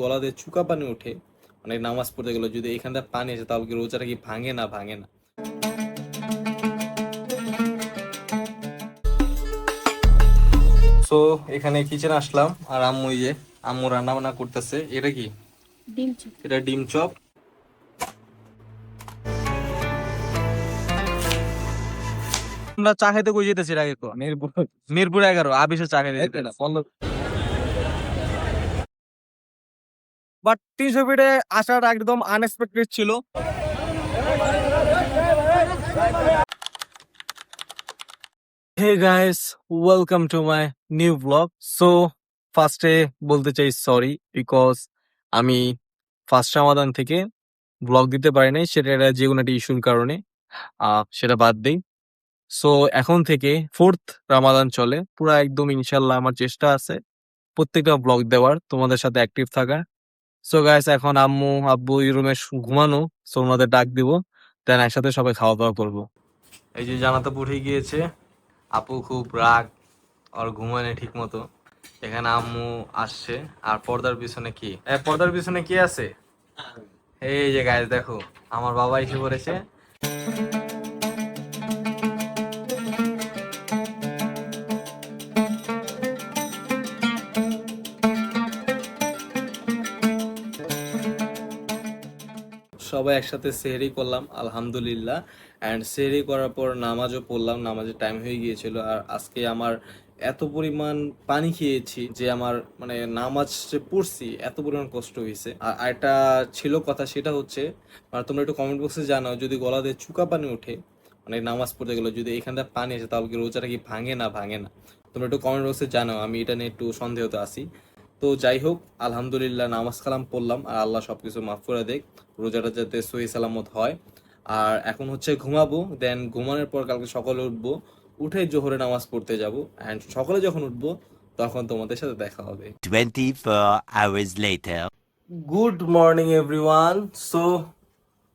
গলাতে চুকা পানি ওঠে, মানে নামাজ পড়তে গেলে যদি এখান থেকে পানি আসে তাহলে কি রোজাটা কি ভাঙে না ভাঙে না? সো এখানে কিচেনে আসলাম আর আম্মু এই যে আম্মু রান্না বান্না করতেছে। এটা কি? ডিম চপ। এটা ডিম চপ। আমরা চা খাইতে কই যেতেছি এর আগে? মিরপুর 11 আবিষে চা খাইতে যেতেছি। বাট 300 ফিটে আসাটা একদম আনএক্সপেক্টেড ছিল। Hey guys, welcome to my new blog. So ফার্স্টে বলতে চাই সরি, বিকজ আমি ফার্স্ট রামাদান থেকে ব্লগ দিতে পারি নাই, সেটা একটা যে কোনো একটা ইস্যুর কারণে। সেটা বাদ দেই। সো এখন থেকে ফোর্থ রামাদান চলে, পুরো একদম ইনশাল্লাহ আমার চেষ্টা আছে প্রত্যেকটা ব্লগ দেওয়ার, তোমাদের সাথে অ্যাক্টিভ থাকার। সো গাইস, এখন আম্মু আব্বু এই রুমে ঘুমানো, সো ওনাদের ডাক দিব, দেন একসাথে সবাই খাওয়া দাওয়া করবো। এই যে জানাতে উঠে গিয়েছে, আপু খুব রাগ আর ঘুমায় না ঠিক মতো। এখানে আম্মু আসছে আর পর্দার পিছনে কি, পর্দার পিছনে কি আছে? এই যে গাইস দেখো, আমার বাবা এসে পড়েছে। সবাই একসাথে সেহরি করলাম আলহামদুলিল্লাহ। অ্যান্ড সেহরি করার পর নামাজও পড়লাম, নামাজের টাইম হয়ে গিয়েছিল। আর আজকে আমার এত পরিমাণ পানি খেয়েছি যে আমার মানে নামাজ যে পড়ছি এত পরিমাণ কষ্ট হয়েছে। আর একটা ছিল কথা, সেটা হচ্ছে মানে তোমরা একটু কমেন্ট বক্সে জানাও, যদি গলাতে চুকা পানি ওঠে মানে নামাজ পড়তে গেলে যদি এখান থেকে পানি আসে তাহলে কি রোজাটা কি ভাঙে না ভাঙে না? তোমরা একটু কমেন্ট বক্সে জানাও, আমি এটা নিয়ে একটু সন্দেহতে আছি। তো যাই হোক, আলহামদুলিল্লাহ নামাজ কালাম পড়লাম আর আল্লাহ সবকিছু মাফ করে দেখ, রোজাটা যাতে সহি সালামত হয়। আর এখন হচ্ছে ঘুমাবো, দেন ঘুমানোর পর কালকে সকালে উঠবো, উঠে জোহরে নামাজ পড়তে যাব। অ্যান্ড সকালে যখন উঠবো তখন তোমাদের সাথে দেখা হবে। 24 hours later. Good morning everyone. So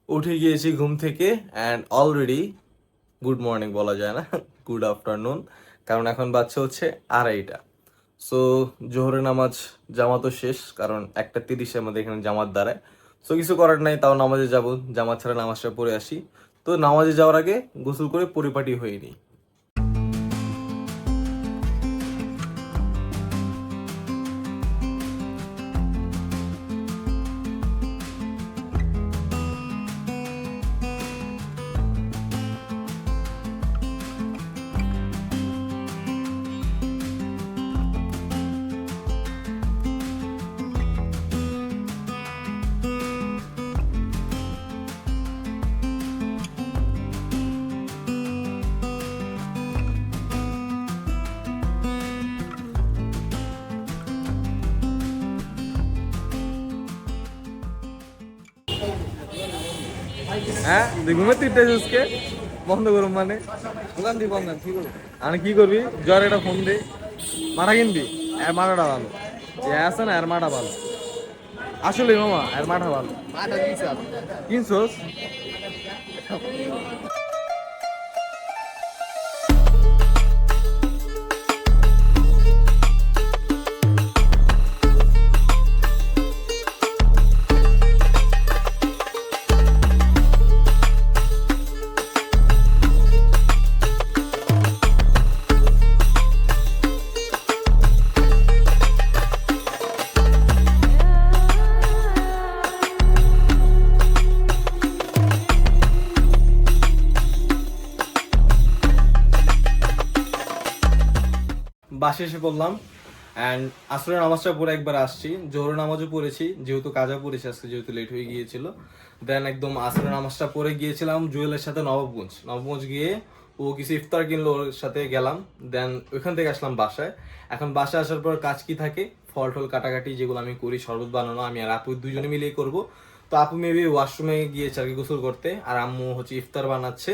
উঠে গিয়েছি ঘুম থেকে অ্যান্ড অলরেডি গুড মর্নিং বলা যায় না, গুড আফটারনুন, কারণ এখন বাচ্চা হচ্ছে 2:30টা। সো জোহরের নামাজ জামাতও শেষ, কারণ 1:30 আমাদের এখানে জামাত দাঁড়ায়। সো কিছু করার নাই, তাও নামাজে যাব, জামাত ছাড়া নামাজটা পড়ে আসি। তো নামাজে যাওয়ার আগে গোসল করে পরিপাটি হয়ে নিই। হ্যাঁ, ঘুমে তিনটে জুসকে বন্ধ করুন মানে দোকান দিয়ে বন্ধ কি করবো? আমি কি করবি, জ্বর একটা ফোন দে, মাথা কিনবি? এর মাথাটা ভালো, যে আছে না এর মাথা ভালো, আসলে মামা এর মাথা ভালো। কিনছোস? বাসে এসে পড়লাম অ্যান্ড আসরের নামাজটা পরে একবার আসছি, জোহরের নামাজও পড়েছি, যেহেতু কাজা পড়েছি আজকে, যেহেতু লেট হয়ে গিয়েছিল। দেন একদম আসরের নামাজটা পরে গিয়েছিলাম জুয়েলের সাথে নবাবগঞ্জ গিয়ে ও কিছু ইফতার কিনলো, ওর সাথে গেলাম। দেন ওইখান থেকে আসলাম বাসায়। এখন বাসায় আসার পর কাজ কি থাকে, ফল টল কাটাকাটি যেগুলো আমি করি, শরবত বানানো আমি আর আপু দুজনে মিলেই করবো। তো আপু মেবি ওয়াশরুমে গিয়েছে আর কি গোসল করতে, আর আম্মু হচ্ছে ইফতার বানাচ্ছে।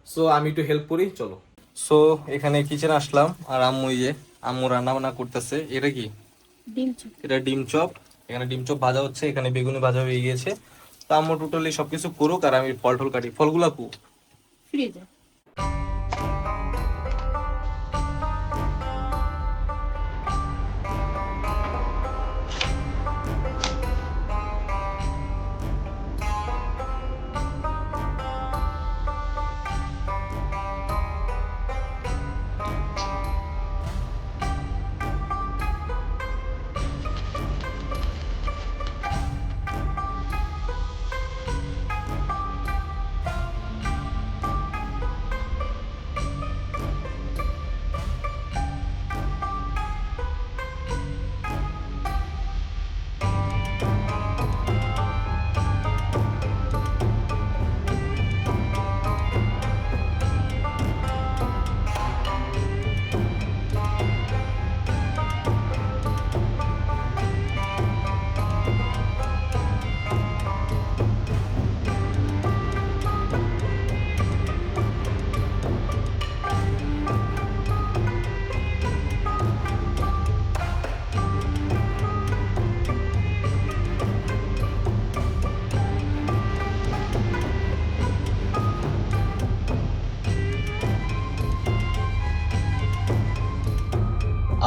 সো আমি একটু হেল্প করি, চলো। সো এখানে কিচেনে আসলাম আর আম্মু এই যে আম্মু রান্না বান্না করতেছে। এটা কি? ডিম চপ। এটা ডিম চপ। এখানে ডিম চপ ভাজা হচ্ছে, এখানে বেগুনি ভাজা হয়ে গিয়েছে। তো আম্মু টোটালি সবকিছু করুক আর আমি ফল টল কাটি। ফলগুলা কু? ফ্রিজে।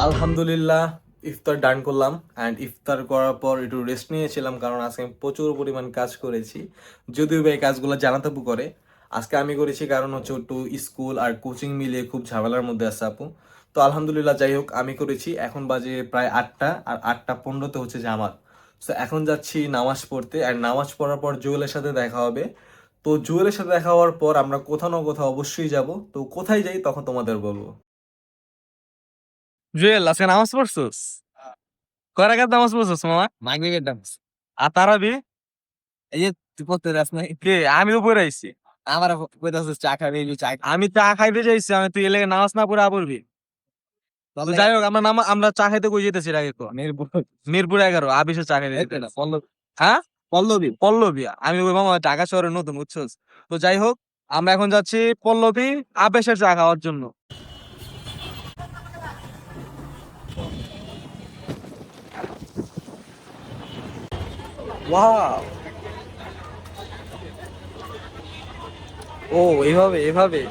আলহামদুলিল্লাহ ইফতার ডান করলাম অ্যান্ড ইফতার করার পর একটু রেস্ট নিয়েছিলাম, কারণ আজকে আমি প্রচুর পরিমাণ কাজ করেছি। যদিও বা এই কাজগুলো জানাতে আপু করে, আজকে আমি করেছি কারণ হচ্ছে একটু স্কুল আর কোচিং মিলিয়ে খুব ঝামেলার মধ্যে আছে আপু। তো আলহামদুলিল্লাহ যাই হোক আমি করেছি। এখন বাজে প্রায় 8টা, আর 8টা 15-তে হচ্ছে জামাত। তো এখন যাচ্ছি নামাজ পড়তে, আর নামাজ পড়ার পর জুয়েলের সাথে দেখা হবে। তো জুয়েলের সাথে দেখা হওয়ার পর আমরা কোথাও না কোথাও অবশ্যই যাব। তো কোথায় যাই তখন তোমাদের বলবো। জুয়েল, আজকে নামাজ পড়ছস? কয় রাকাত নামাজ পড়ছস মামা? মাগরিবের ডান্স। আর তারাবি? এই যে তুই পড়তে যাস নাই? কে? আমি তো পড়ে আইছি। আমার কইতাছিস চা খাবি, এই চা আমি চা খাইতে যাইছি, আমি তুই এলে নামাজ না পড়ে পড়বি। তো যাই হোক আমরা চা খাইতে কই যেতেছি আগে কো? মিরপুর 11 আবিসে চা খাইতে যেতেছি। হ্যাঁ? পল্লবী। পল্লবী। আমি ওই মামা ঢাকা শহরে নতুন, বুঝছস? তো যাই হোক আমরা এখন যাচ্ছি পল্লবী আবেশের চা খাওয়ার জন্য। ওয়াও! ও এভাবে এভাবে।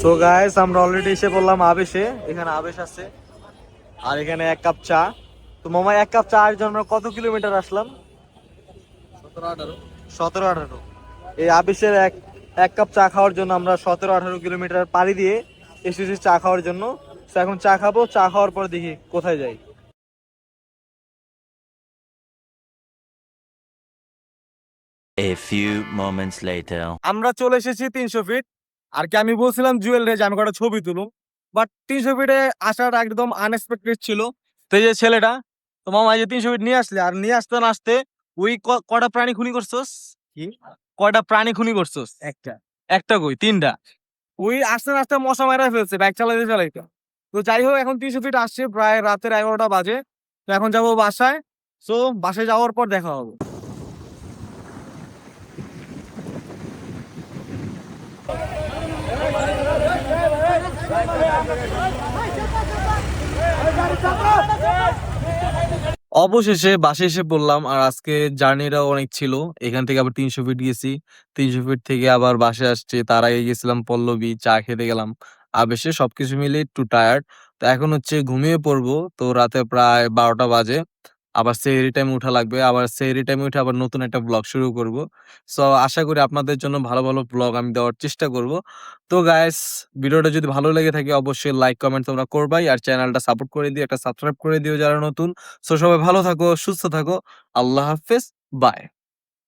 সো গাইস আমরা অলরেডি এসে বললাম আবেশে। এখানে আবেশ আছে আর এখানে 1 কাপ চা। তো মামা 1 কাপ চার জন্য আমরা কত কিলোমিটার আসলাম? 17-18। এই আবেশের এক কাপ চা খাওয়ার জন্য আমরা 17-18 কিলোমিটার পাড়ি দিয়ে এসেছি চা খাওয়ার জন্য। তো এখন চা খাবো, চা খাওয়ার পর দেখি কোথায় যাই। A few moments later. আমরা চলে এসেছি 300 ফিট। আর কি আমি বলছিলাম জুয়েল রে যে আমি কটা ছবি তুলুম, বাট 300 ফিটে আসাটা একদম আনএক্সপেক্টেড ছিল। তো এই যে ছেলেটা, তো মামা এই যে 300 ফিট নিয়ে আসলে, আর নিয়ে আসতে না আসতে ওই কয়টা প্রাণী খুনি করছস? কি? কয়টা প্রাণী খুনি করছস? একটা। একটা কই? 3টা। ওই আস্তে আস্তে মশা মারা ফেলছে বাইক চালাইতে চালাইতে। তো যাই হোক এখন 300 ফিট আসছে, প্রায় রাতের 11টা বাজে। তো এখন যাবো বাসায়। সো বাসায় যাওয়ার পর দেখা হবে। অবশেষে বাসায় এসে পড়লাম, আর আজকে জার্নিটাও অনেক ছিল। এখান থেকে আবার 300 ফিট গেছি, 300 ফিট থেকে আবার বাসায় আসছি। তার আগে গেছিলাম পল্লবী, চা খেতে গেলাম। আবেশে সবকিছু মিলে একটু টায়ার্ড। তো এখন হচ্ছে ঘুমিয়ে পড়বো। তো রাতে প্রায় 12টা বাজে। আবার সেহরি টাইমে উঠা লাগবে, আবার সেহরি টাইমে উঠে আবার নতুন একটা ব্লগ শুরু করব। সো আশা করি আপনাদের জন্য ভালো ভালো ব্লগ আমি দেওয়ার চেষ্টা করব। তো গাইস ভিডিওটা যদি ভালো লেগে থাকে অবশ্যই লাইক কমেন্ট তোমরা করবাই, আর চ্যানেলটা সাপোর্ট করে দিও, একটা সাবস্ক্রাইব করে দিও যারা নতুন। সো সবাই ভালো থাকো, সুস্থ থাকো। আল্লাহ হাফেজ, বাই।